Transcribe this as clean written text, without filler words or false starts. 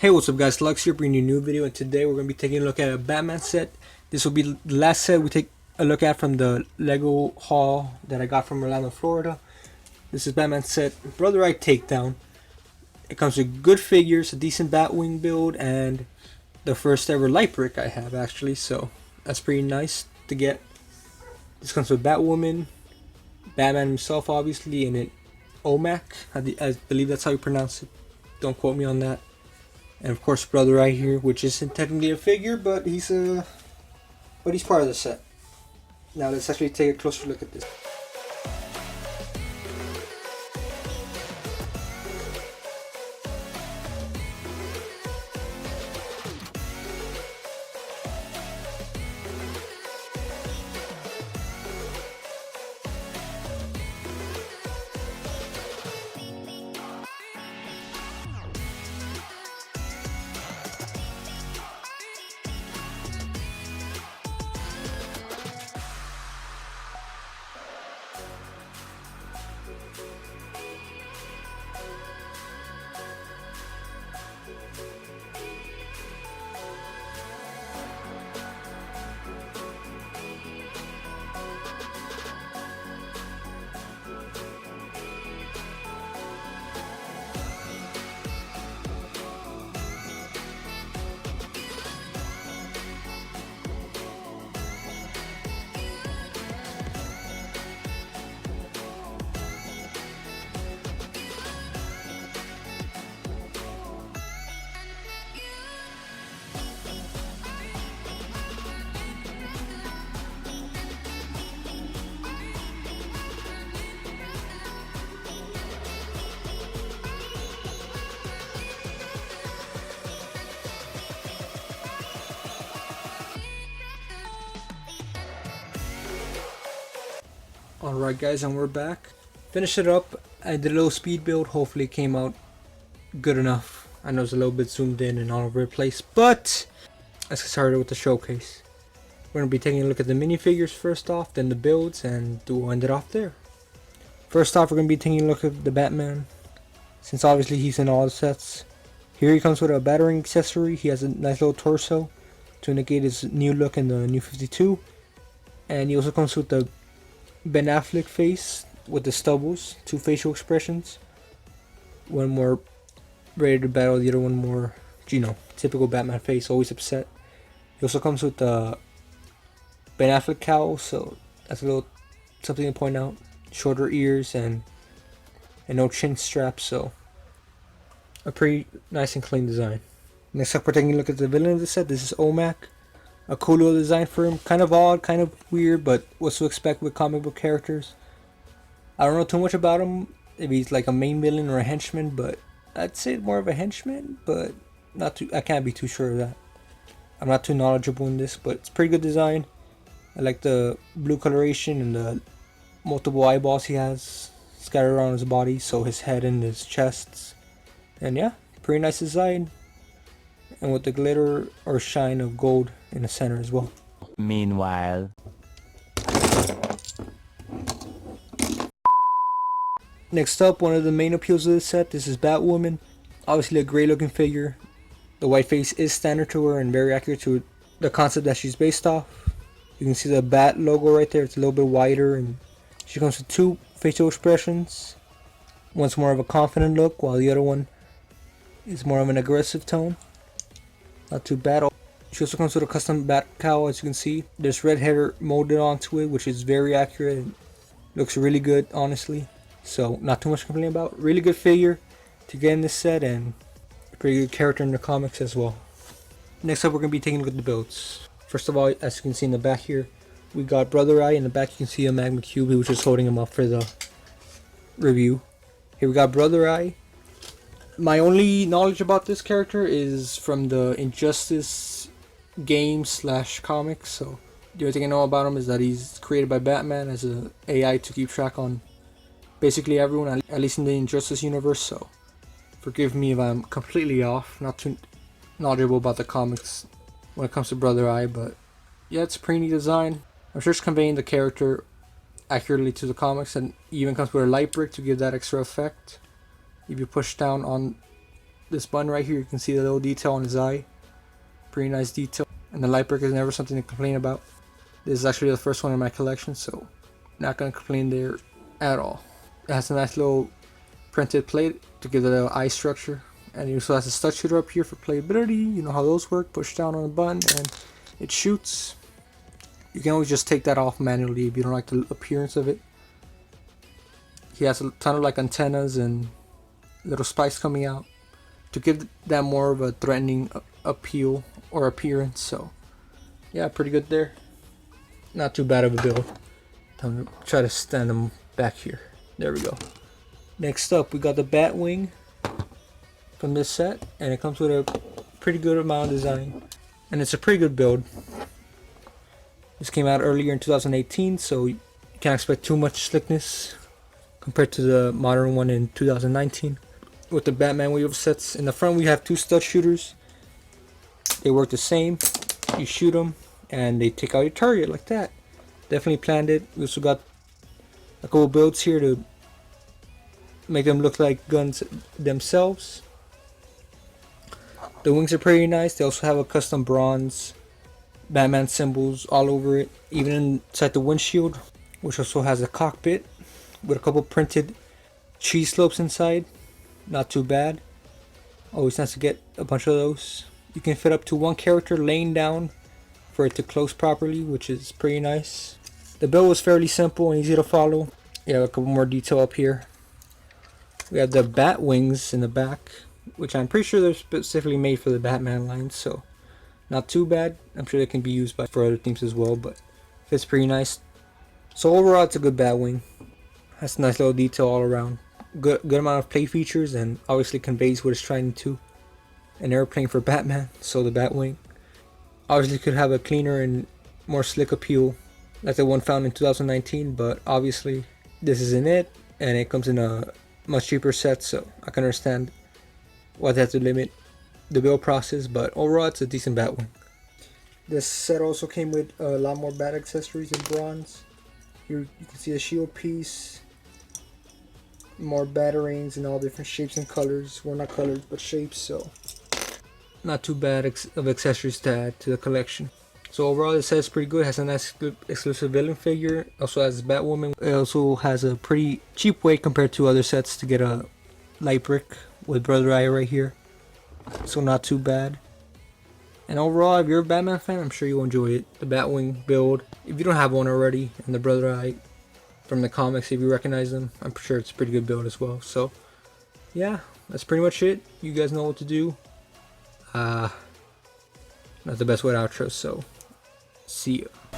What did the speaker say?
Hey, what's up guys, Lux here bringing you a new video, and today we're going to be taking a look at a Batman set. This will be the last set we take a look at from the Lego haul that I got from Orlando, Florida. This is Batman set Brother Eye Takedown. It comes with good figures, a decent Batwing build, and the first ever light brick I have actually, so that's pretty nice to get. This comes with Batwoman, Batman himself obviously, and then OMAC, I believe that's how you pronounce it, don't quote me on that. And of course Brother Eye here, which isn't technically a figure, but he's part of the set. Now let's actually take a closer look at this. Alright guys, and we're back. Finished it up. I did a little speed build. Hopefully it came out good enough. I know it's a little bit zoomed in and all over the place, but let's get started with the showcase. We're going to be taking a look at the minifigures first off, then the builds, and we'll end it off there. First off, we're going to be taking a look at the Batman, since obviously he's in all the sets. Here he comes with a battering accessory. He has a nice little torso to indicate his new look in the New 52. And he also comes with the Ben Affleck face with the stubbles, two facial expressions. One more ready to battle, the other one more, typical Batman face, always upset. He also comes with the Ben Affleck cowl, so that's a little something to point out. Shorter ears and no chin strap, so a pretty nice and clean design. Next up, we're taking a look at the villain of the set. This is OMAC. A cool little design for him, kind of odd, kind of weird, but what's to expect with comic book characters. I don't know too much about him, if he's like a main villain or a henchman, but I'd say more of a henchman, but not too. I can't be too sure of that. I'm not too knowledgeable in this, but it's pretty good design. I like the blue coloration and the multiple eyeballs he has scattered around his body, so his head and his chest, and yeah, pretty nice design. And with the glitter or shine of gold in the center as well. Meanwhile, next up, one of the main appeals of this set. This is Batwoman. Obviously a great looking figure. The white face is standard to her and very accurate to the concept that she's based off. You can see the Bat logo right there. It's a little bit wider, and she comes with two facial expressions. One's more of a confident look, while the other one is more of an aggressive tone. Not too bad. She also comes with a custom bat cowl, as you can see. There's red hair molded onto it, which is very accurate and looks really good, honestly. So not too much to complain about. Really good figure to get in this set, and a pretty good character in the comics as well. Next up, we're going to be taking a look at the builds. First of all, as you can see in the back here, we got Brother Eye. In the back you can see a Magma Cube, who was just holding him up for the review. Here we got Brother Eye. My only knowledge about this character is from the Injustice game / comics, so the only thing I know about him is that he's created by Batman as an AI to keep track on basically everyone, at least in the Injustice universe, so forgive me if I'm completely off, not too knowledgeable about the comics when it comes to Brother Eye, but yeah, it's a pretty neat design. I'm sure it's conveying the character accurately to the comics, and even comes with a light brick to give that extra effect. If you push down on this button right here, you can see the little detail on his eye. Pretty nice detail. And the light brick is never something to complain about. This is actually the first one in my collection, so not gonna complain there at all. It has a nice little printed plate to give it a little eye structure. And it also has a stud shooter up here for playability. You know how those work. Push down on the button and it shoots. You can always just take that off manually if you don't like the appearance of it. He has a ton of like antennas and little spikes coming out to give that more of a threatening appeal or appearance. So yeah, pretty good there. Not too bad of a build. I'm gonna try to stand them back here. There we go. Next up, we got the Batwing from this set, and it comes with a pretty good amount of design, and it's a pretty good build. This came out earlier in 2018, so you can't expect too much slickness compared to the modern one in 2019. With the Batman wheel sets, in the front we have two stud shooters. They work the same. You shoot them and they take out your target like that. Definitely planned it. We also got a couple builds here to make them look like guns themselves. The wings are pretty nice. They also have a custom bronze Batman symbols all over it, even inside the windshield, which also has a cockpit with a couple printed cheese slopes inside. Not too bad. Always nice to get a bunch of those. You can fit up to one character laying down for it to close properly, which is pretty nice. The build was fairly simple and easy to follow. You have a couple more detail up here. We have the bat wings in the back, which I'm pretty sure they're specifically made for the Batman line, so not too bad. I'm sure they can be used for other themes as well, but fits pretty nice. So overall, it's a good Batwing. Has a nice little detail all around. Good amount of play features, and obviously conveys what it's trying to. An airplane for Batman, so the Batwing. Obviously could have a cleaner and more slick appeal like the one found in 2019, but obviously this isn't it, and it comes in a much cheaper set, so I can understand why they have to limit the build process, but overall it's a decent Batwing. This set also came with a lot more bat accessories in bronze. Here you can see a shield piece, more batarangs in all different shapes and colors. Well, not colors, but shapes, so not too bad of accessories to add to the collection. So overall, this set is pretty good. It has a nice exclusive villain figure. Also has Batwoman. It also has a pretty cheap weight compared to other sets to get a light brick with Brother Eye right here. So not too bad. And overall, if you're a Batman fan, I'm sure you'll enjoy it. The Batwing build, if you don't have one already, and the Brother Eye from the comics, if you recognize them, I'm sure it's a pretty good build as well. So yeah, that's pretty much it. You guys know what to do. Not the best way to outro, so see ya.